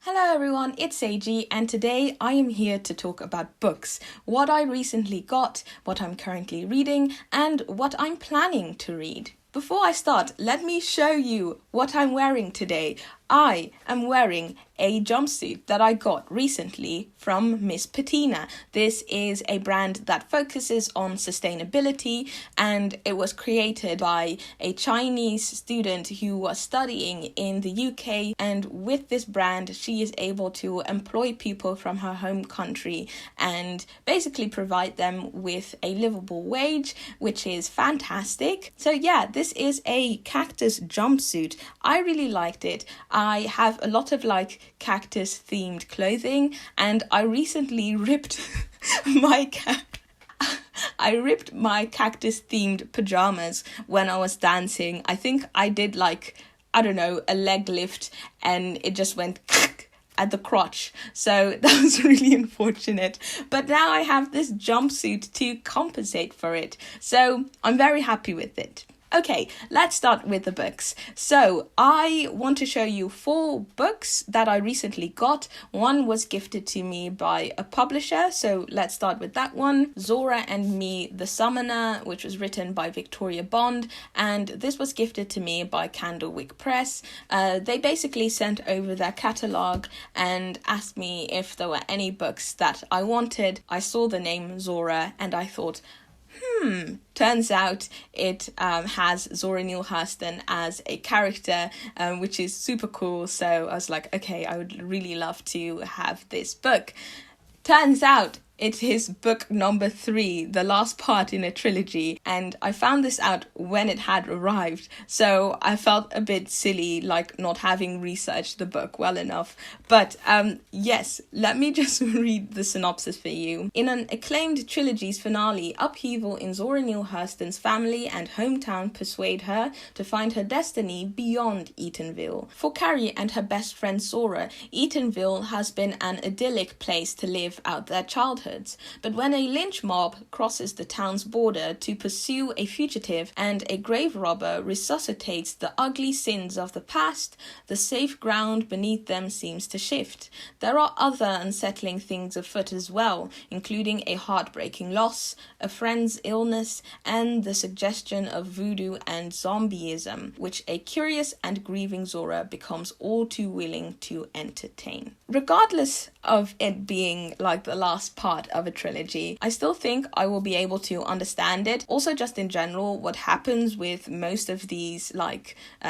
Hello everyone, it's AG and today I am here to talk about books, what I recently got, what I'm currently reading, and what I'm planning to read. Before I start, let me show you what I'm wearing today. I am wearing a jumpsuit that I got recently from Miss Patina. This is a brand that focuses on sustainability, and it was created by a Chinese student who was studying in the UK, and with this brand she is able to employ people from her home country and basically provide them with a livable wage, which is fantastic. So yeah, this is a cactus jumpsuit. I really liked it. I have a lot of cactus themed clothing, and I recently ripped my cactus themed pajamas when I was dancing. I think I did a leg lift and it just went at the crotch, so that was really unfortunate, but now I have this jumpsuit to compensate for it, so I'm very happy with it. Okay, let's start with the books. So I want to show you 4 books that I recently got. One was gifted to me by a publisher, so let's start with that one. Zora Me The Summoner, which was written by Victoria Bond, and this was gifted to me by Candlewick Press. They basically sent over their catalogue and asked me if there were any books that I wanted. I saw the name Zora and I thought, turns out it has Zora Neale Hurston as a character, which is super cool. So I was like, okay, I would really love to have this book. Turns out it is book number 3, the last part in a trilogy, and I found this out when it had arrived, so I felt a bit silly, not having researched the book well enough. But yes, let me just read the synopsis for you. In an acclaimed trilogy's finale, upheaval in Zora Neale Hurston's family and hometown persuade her to find her destiny beyond Eatonville. For Carrie and her best friend Zora, Eatonville has been an idyllic place to live out their childhood. But when a lynch mob crosses the town's border to pursue a fugitive and a grave robber resuscitates the ugly sins of the past, the safe ground beneath them seems to shift. There are other unsettling things afoot as well, including a heartbreaking loss, a friend's illness, and the suggestion of voodoo and zombieism, which a curious and grieving Zora becomes all too willing to entertain. Regardless of it being the last part of a trilogy, I still think I will be able to understand it. Also, just in general, what happens with most of these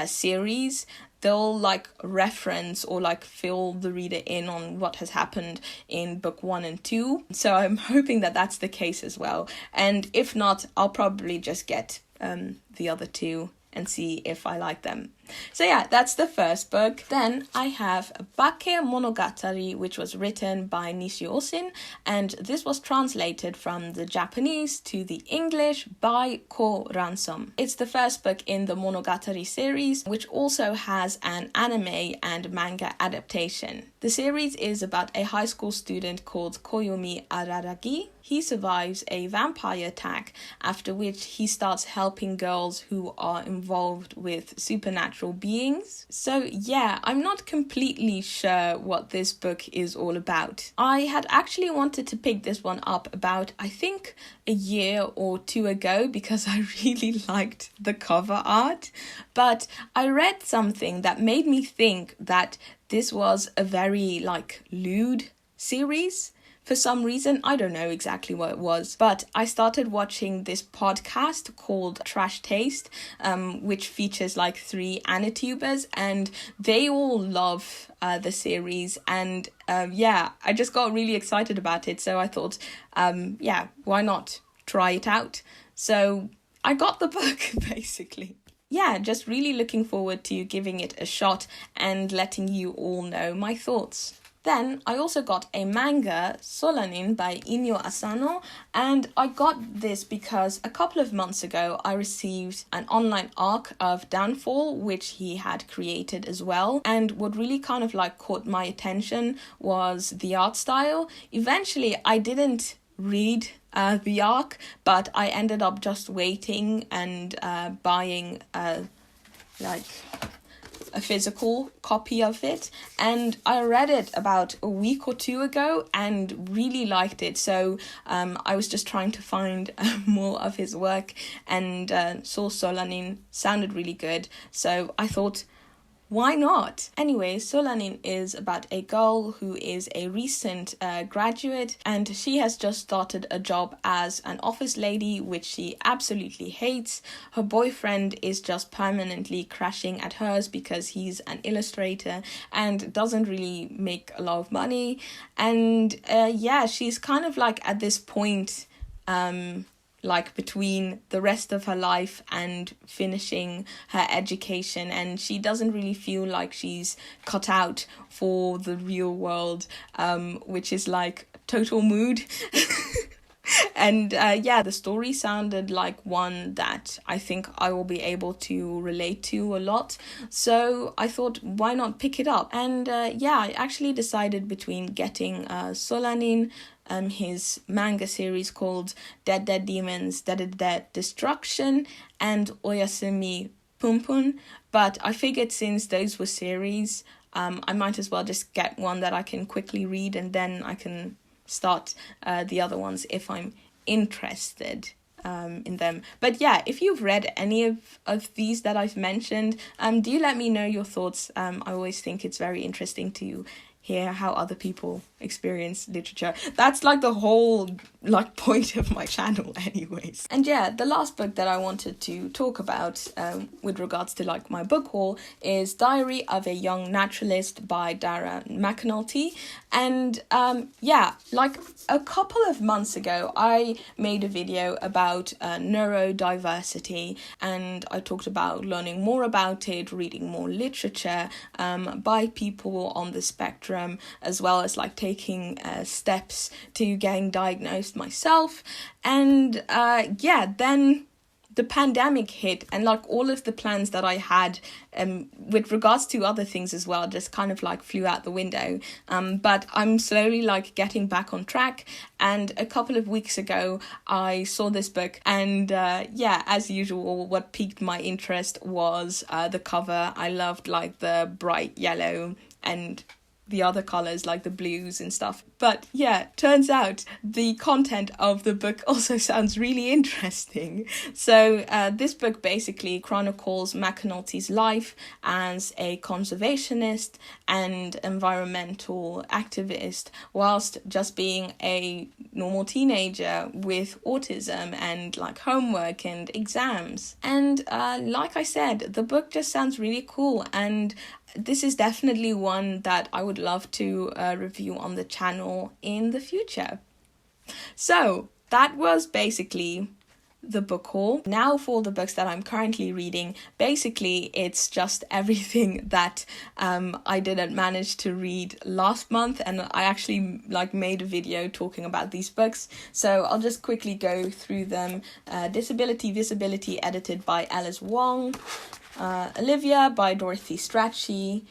series, they'll reference or fill the reader in on what has happened in book 1 and 2. So I'm hoping that that's the case as well. And if not, I'll probably just get the other 2 and see if I like them. So yeah, that's the first book. Then I have Bakemonogatari, which was written by Nishio Osin, and this was translated from the Japanese to the English by Ko Ransom. It's the first book in the Monogatari series, which also has an anime and manga adaptation. The series is about a high school student called Koyomi Araragi. He survives a vampire attack, after which he starts helping girls who are involved with supernatural beings. So yeah, I'm not completely sure what this book is all about. I had actually wanted to pick this one up about, I think, a year or 2 ago because I really liked the cover art, but I read something that made me think that this was a very lewd series. For some reason, I don't know exactly what it was, but I started watching this podcast called Trash Taste, which features 3 Anitubers, and they all love the series, and I just got really excited about it, so I thought, why not try it out? So I got the book, basically. Yeah, just really looking forward to giving it a shot and letting you all know my thoughts. Then I also got a manga, Solanin by Inyo Asano, and I got this because a couple of months ago I received an online arc of Downfall, which he had created as well, and what really caught my attention was the art style. Eventually I didn't read the arc, but I ended up just waiting and buying a physical copy of it, and I read it about a week or two ago and really liked it. So I was just trying to find more of his work, and saw Solanin sounded really good, so I thought, why not? Anyway, Solanin is about a girl who is a recent graduate, and she has just started a job as an office lady, which she absolutely hates. Her boyfriend is just permanently crashing at hers because he's an illustrator and doesn't really make a lot of money. And she's kind of like at this point, like between the rest of her life and finishing her education, and she doesn't really feel like she's cut out for the real world, which is like total mood. And the story sounded like one that I think I will be able to relate to a lot, so I thought, why not pick it up? And I actually decided between getting Solanin, his manga series called Dead Demons, Dededede Destruction, and Oyasumi Punpun, but I figured since those were series, I might as well just get one that I can quickly read, and then I can start the other ones if I'm interested in them. But yeah, if you've read any of these that I've mentioned, do let me know your thoughts. I always think it's very interesting to hear how other people experience literature. That's like the whole like point of my channel anyways. And yeah, the last book that I wanted to talk about with regards to like my book haul is Diary of a Young Naturalist by Dara McAnulty. And like a couple of months ago I made a video about neurodiversity, and I talked about learning more about it, reading more literature by people on the spectrum, as well as like taking steps to getting diagnosed myself. And then the pandemic hit, and like all of the plans that I had with regards to other things as well just kind of like flew out the window. But I'm slowly like getting back on track, and a couple of weeks ago I saw this book, and as usual, what piqued my interest was the cover. I loved like the bright yellow and the other colors like the blues and stuff. But yeah, turns out the content of the book also sounds really interesting. So this book basically chronicles McAnulty's life as a conservationist and environmental activist, whilst just being a normal teenager with autism and like homework and exams. And like I said, the book just sounds really cool, and this is definitely one that I would love to review on the channel in the future. So that was basically the book haul. Now for the books that I'm currently reading, basically it's just everything that I didn't manage to read last month, and I actually like made a video talking about these books, so I'll just quickly go through them. Disability Visibility, edited by Alice Wong. Olivia by Dorothy Strachey,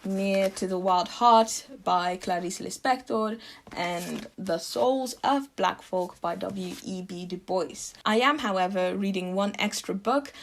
Near to the Wild Heart by Clarice Lispector, and The Souls of Black Folk by W.E.B. Du Bois. I am, however, reading one extra book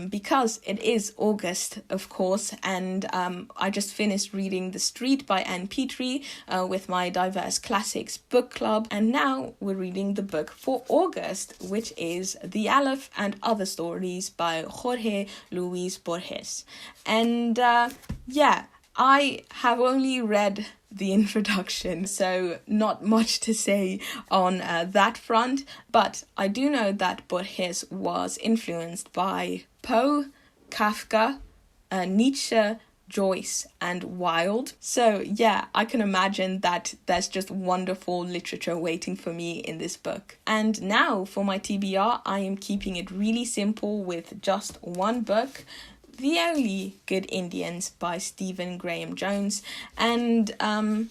because it is August, of course, and I just finished reading The Street by Anne Petrie with my Diverse Classics book club, and now we're reading the book for August, which is The Aleph and Other Stories by Jorge Luis Borges. And I have only read the introduction, so not much to say on that front, but I do know that Borges was influenced by Poe, Kafka, Nietzsche, Joyce, and Wilde. So yeah, I can imagine that there's just wonderful literature waiting for me in this book. And now for my TBR, I am keeping it really simple with just one book, The Only Good Indians by Stephen Graham Jones. And I'm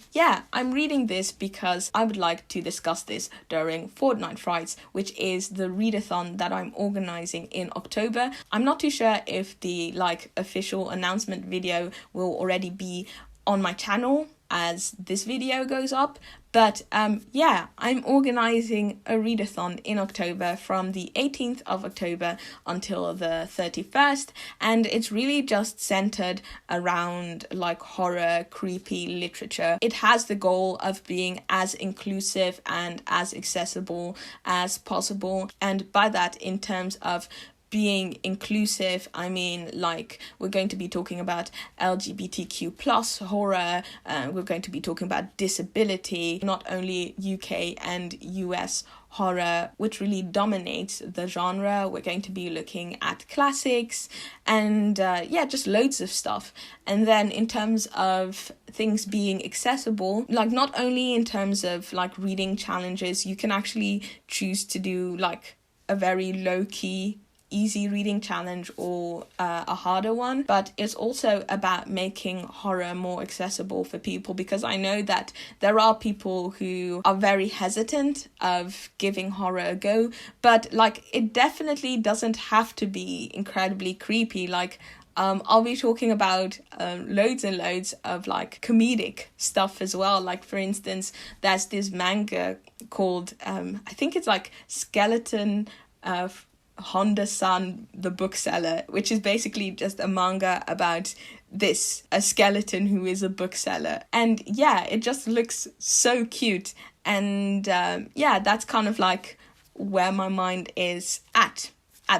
reading this because I would like to discuss this during Fortnight Frights, which is the readathon that I'm organizing in October. I'm not too sure if the official announcement video will already be on my channel as this video goes up. But yeah, I'm organizing a readathon in October from the 18th of October until the 31st, and it's really just centered around like horror, creepy literature. It has the goal of being as inclusive and as accessible as possible, and by that, in terms of being inclusive, I mean, like, we're going to be talking about LGBTQ plus horror, we're going to be talking about disability, not only UK and US horror, which really dominates the genre. We're going to be looking at classics and yeah, just loads of stuff. And then in terms of things being accessible, like not only in terms of like reading challenges, you can actually choose to do like a very low-key easy reading challenge or a harder one, but it's also about making horror more accessible for people, because I know that there are people who are very hesitant of giving horror a go, but like it definitely doesn't have to be incredibly creepy. Like I'll be talking about loads and loads of like comedic stuff as well. Like for instance, there's this manga called I think it's like Skeleton Honda-san the bookseller, which is basically just a manga about a skeleton who is a bookseller. And yeah, it just looks so cute. And yeah, that's kind of like where my mind is at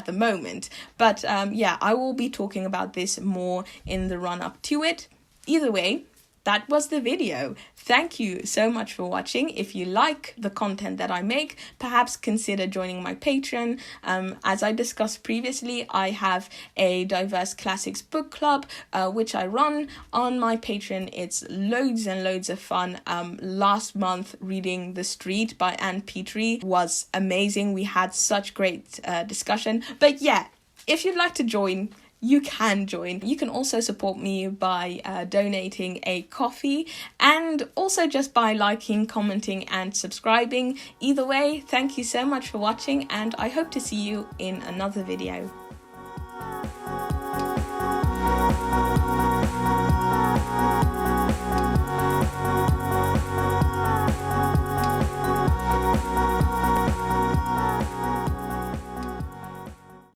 the moment. But yeah, I will be talking about this more in the run-up to it. Either way, that was the video. Thank you so much for watching. If you like the content that I make, perhaps consider joining my Patreon. As I discussed previously, I have a diverse classics book club, which I run on my Patreon. It's loads and loads of fun. Last month, reading The Street by Anne Petrie was amazing. We had such great discussion. But yeah, if you'd like to join, you can join. You can also support me by donating a coffee, and also just by liking, commenting and subscribing. Either way, thank you so much for watching, and I hope to see you in another video.